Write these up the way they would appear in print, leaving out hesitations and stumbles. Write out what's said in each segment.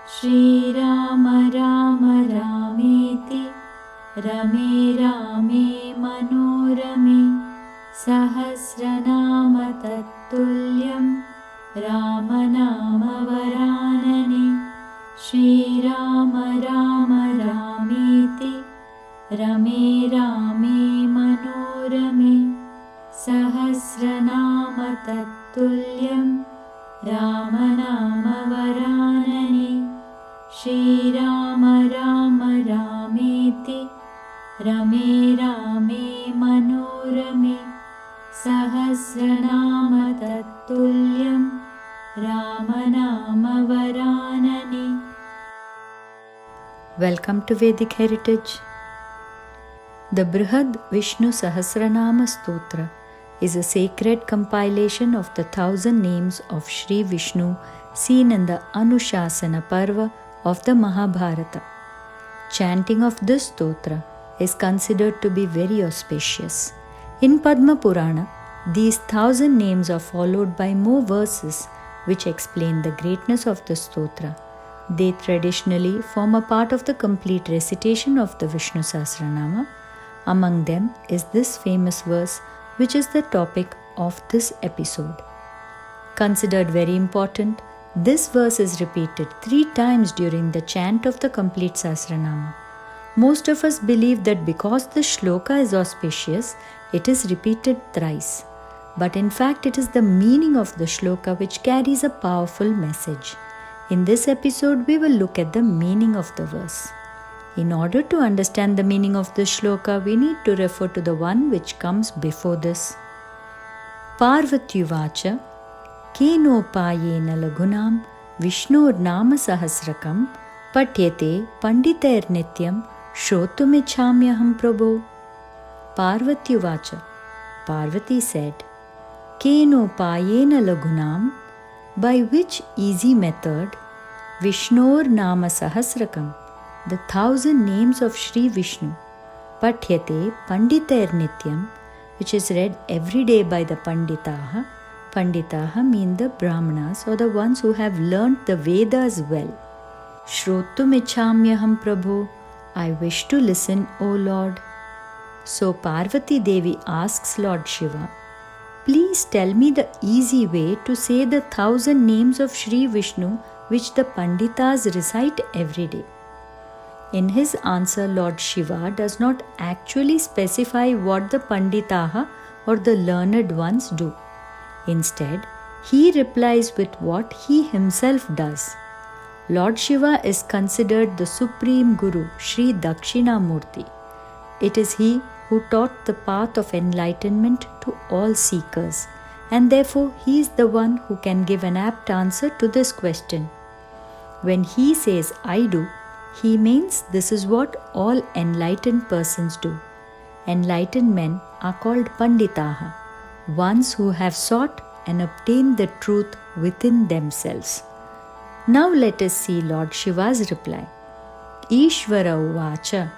Sri Rama Rama Rameti Rame Rame Manorame Sahasranama Tattulyam Rama Nama Varanane Sri Rama Rama Rameti Rame Rame Manorame Sahasranama Tattulyam Rama Nama Varanane Shri Rama Rama Rameti Rame Rame Manorame Sahasranama Tattulyam Rama Nama Varanane. Welcome to Vedic Heritage. The Brihad Vishnu Sahasranama Stotra is a sacred compilation of the 1,000 names of Sri Vishnu seen in the Anushasana Parva of the Mahabharata. Chanting of this stotra is considered to be very auspicious. In Padma Purana, these 1,000 names are followed by more verses which explain the greatness of the stotra. They traditionally form a part of the complete recitation of the Vishnu Sahasranama. Among them is this famous verse, which is the topic of this episode. Considered very important, this verse is repeated 3 times during the chant of the complete Sahasranama. Most of us believe that because the shloka is auspicious, it is repeated thrice. But in fact, it is the meaning of the shloka which carries a powerful message. In this episode, we will look at the meaning of the verse. In order to understand the meaning of the shloka, we need to refer to the one which comes before this. Parvatyuvacha Kenopayena lagunam Vishnur Nama Sahasrakam Patyate Panditair Nityam Shrotumichamyaham Prabho. Parvatyuvacha, Parvati said, Kenopayena lagunam, by which easy method, Vishnur Nama Sahasrakam, the 1,000 names of Sri Vishnu, Patyate Panditair Nityam, which is read every day by the Panditaha. Panditaha mean the Brahmanas or the ones who have learnt the Vedas well. Shrotumichamyaham Prabho, I wish to listen, O Lord. So Parvati Devi asks Lord Shiva, please tell me the easy way to say the 1,000 names of Sri Vishnu which the Panditas recite every day. In his answer, Lord Shiva does not actually specify what the Panditaha or the learned ones do. Instead, he replies with what he himself does. Lord Shiva is considered the Supreme Guru, Sri Dakshinamurti. It is he who taught the path of enlightenment to all seekers, and therefore he is the one who can give an apt answer to this question. When he says, I do, he means this is what all enlightened persons do. Enlightened men are called Panditaha, ones who have sought and obtained the truth within themselves. Now let us see Lord Shiva's reply. Ishvara Uvacha,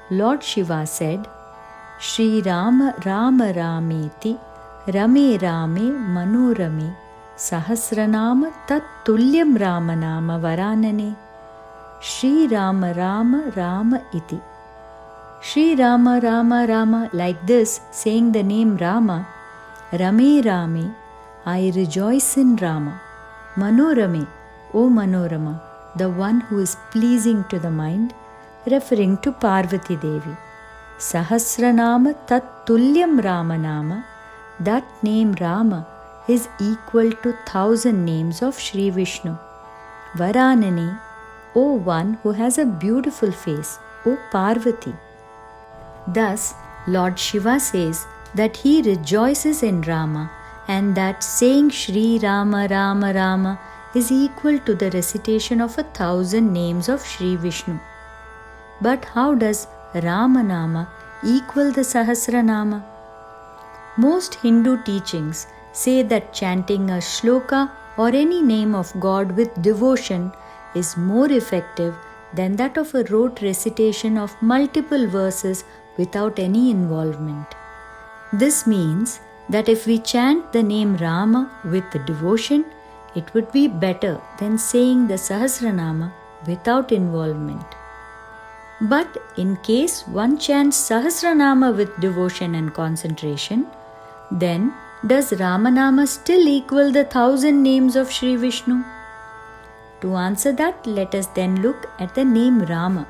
Lord Shiva said, Sri Rama Rama Rameti Rame Rame Manorame Sahasranama Tattulyam Rama Nama Varanane Sri Rama Rama Rama Iti. Sri Rama Rama Rama, like this, saying the name Rama. Rame Rame, I rejoice in Rama. Manorame, O Manorama, the one who is pleasing to the mind, referring to Parvati Devi. Sahasranama Tattulyam Rama Nama, that name Rama is equal to 1,000 names of Sri Vishnu. Varanani, O one who has a beautiful face, O Parvati. Thus, Lord Shiva says that he rejoices in Rama and that saying Sri Rama Rama Rama is equal to the recitation of 1,000 names of Sri Vishnu. But how does Rama Nama equal the Sahasranama? Most Hindu teachings say that chanting a shloka or any name of God with devotion is more effective than that of a rote recitation of multiple verses without any involvement. This means that if we chant the name Rama with devotion, it would be better than saying the Sahasranama without involvement. But in case one chants Sahasranama with devotion and concentration, then does Ramanama still equal the 1,000 names of Sri Vishnu? To answer that, let us then look at the name Rama.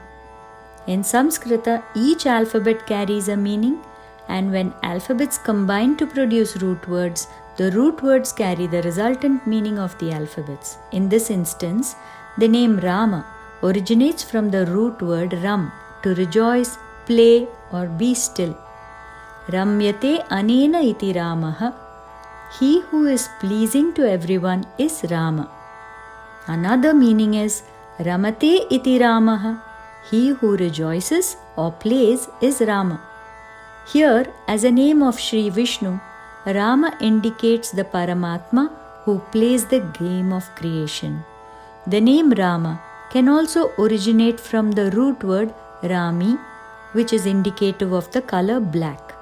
In Sanskrita, each alphabet carries a meaning, and when alphabets combine to produce root words, the root words carry the resultant meaning of the alphabets. In this instance, the name Rama originates from the root word Ram, to rejoice, play, or be still. Ramyate anena iti Ramaha. He who is pleasing to everyone is Rama. Another meaning is Ramate iti Ramaha. He who rejoices or plays is Rama. Here, as a name of Sri Vishnu, Rama indicates the Paramatma who plays the game of creation. The name Rama can also originate from the root word Rami, which is indicative of the color black.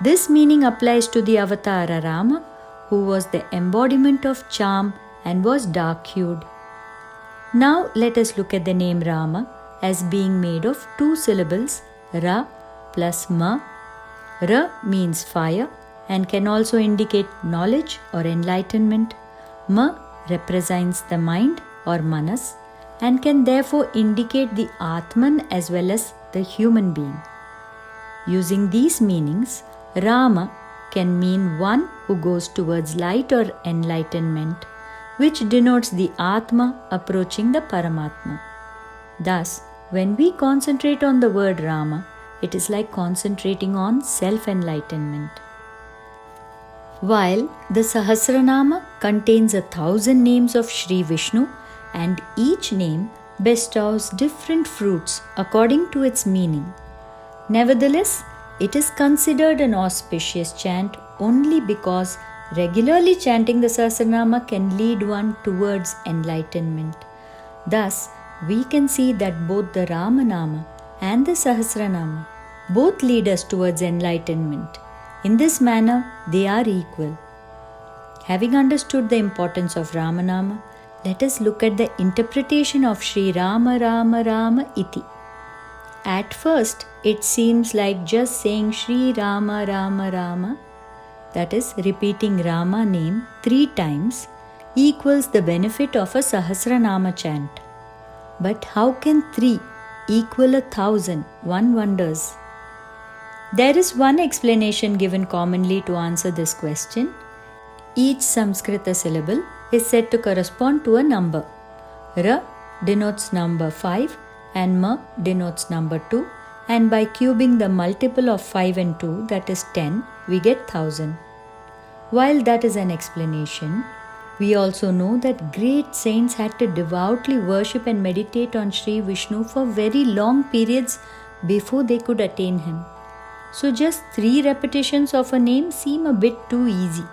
This meaning applies to the Avatara Rama, who was the embodiment of charm and was dark-hued. Now let us look at the name Rama as being made of two syllables, Ra plus Ma. Ra means fire and can also indicate knowledge or enlightenment. Ma represents the mind or manas and can therefore indicate the Atman as well as the human being. Using these meanings, Rama can mean one who goes towards light or enlightenment, which denotes the Atma approaching the Paramatma. Thus, when we concentrate on the word Rama, it is like concentrating on self-enlightenment. While the Sahasranama contains 1,000 names of Sri Vishnu, and each name bestows different fruits according to its meaning. Nevertheless, it is considered an auspicious chant only because regularly chanting the Saharanama can lead one towards enlightenment. Thus, we can see that both the Ramanama and the Sahasranama both lead us towards enlightenment. In this manner, they are equal. Having understood the importance of Ramanama, let us look at the interpretation of Sri Rama Rama Rama iti. At first, it seems like just saying Sri Rama Rama Rama, that is, repeating Rama name 3 times, equals the benefit of a Sahasranama chant. But how can 3 equal 1,000? One wonders. There is one explanation given commonly to answer this question. Each Sanskrita syllable is said to correspond to a number. Ra denotes number 5 and Ma denotes number 2, and by cubing the multiple of 5 and 2, that is 10, we get 1,000. While that is an explanation, we also know that great saints had to devoutly worship and meditate on Sri Vishnu for very long periods before they could attain him. So just 3 repetitions of a name seem a bit too easy.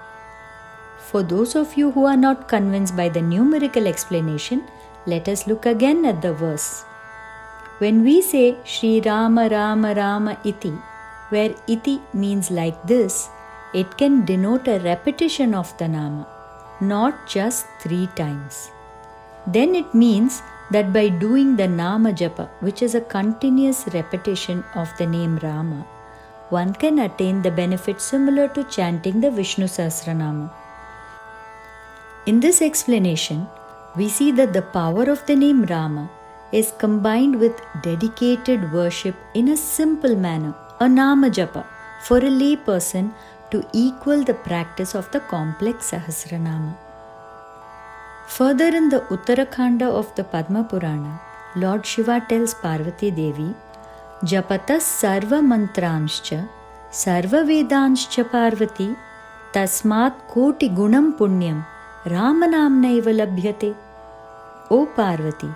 For those of you who are not convinced by the numerical explanation, let us look again at the verse. When we say Sri Rama Rama Rama iti, where iti means like this, it can denote a repetition of the nama, not just 3 times. Then it means that by doing the nama japa, which is a continuous repetition of the name Rama, one can attain the benefit similar to chanting the Vishnu Sahasranama. In this explanation, we see that the power of the name Rama is combined with dedicated worship in a simple manner, a nama japa, for a lay person to equal the practice of the complex Sahasranama. Further in the Uttarakhanda of the Padma Purana, Lord Shiva tells Parvati Devi, Japatas sarva mantranscha, sarva vedanscha Parvati, tasmat koti gunam punyam, Ramanamnaiva labhyate. O Parvati,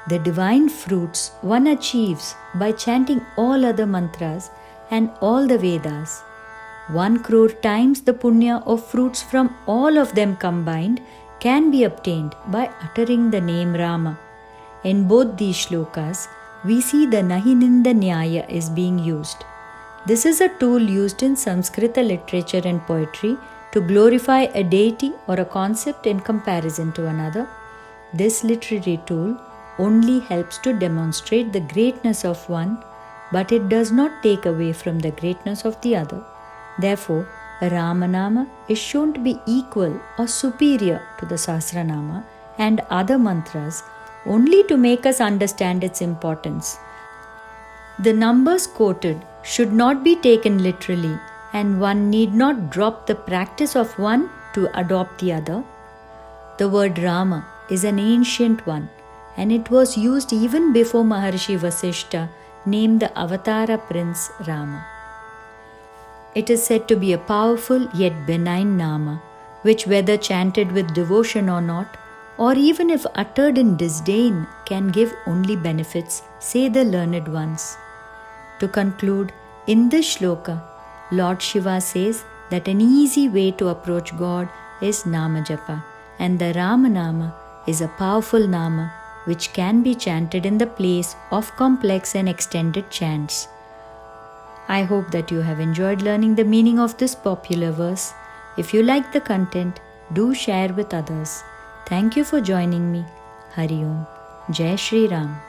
the divine fruits one achieves by chanting all other mantras and all the Vedas. 1 crore times the punya of fruits from all of them combined can be obtained by uttering the name Rama. In both these shlokas, we see the Ninda Nyaya is being used. This is a tool used in Sanskrita literature and poetry to glorify a deity or a concept in comparison to another. This literary tool only helps to demonstrate the greatness of one, but it does not take away from the greatness of the other. Therefore, Rama Nama is shown to be equal or superior to the Sahasranama and other mantras only to make us understand its importance. The numbers quoted should not be taken literally, and one need not drop the practice of one to adopt the other. The word Rama is an ancient one, and it was used even before Maharshi Vasishta named the Avatara Prince Rama. It is said to be a powerful yet benign Nama, which whether chanted with devotion or not, or even if uttered in disdain, can give only benefits, say the learned ones. To conclude, in this shloka, Lord Shiva says that an easy way to approach God is Nama Japa, and the Rama Nama is a powerful Nama which can be chanted in the place of complex and extended chants. I hope that you have enjoyed learning the meaning of this popular verse. If you like the content, do share with others. Thank you for joining me. Hari Om. Jai Shri Ram.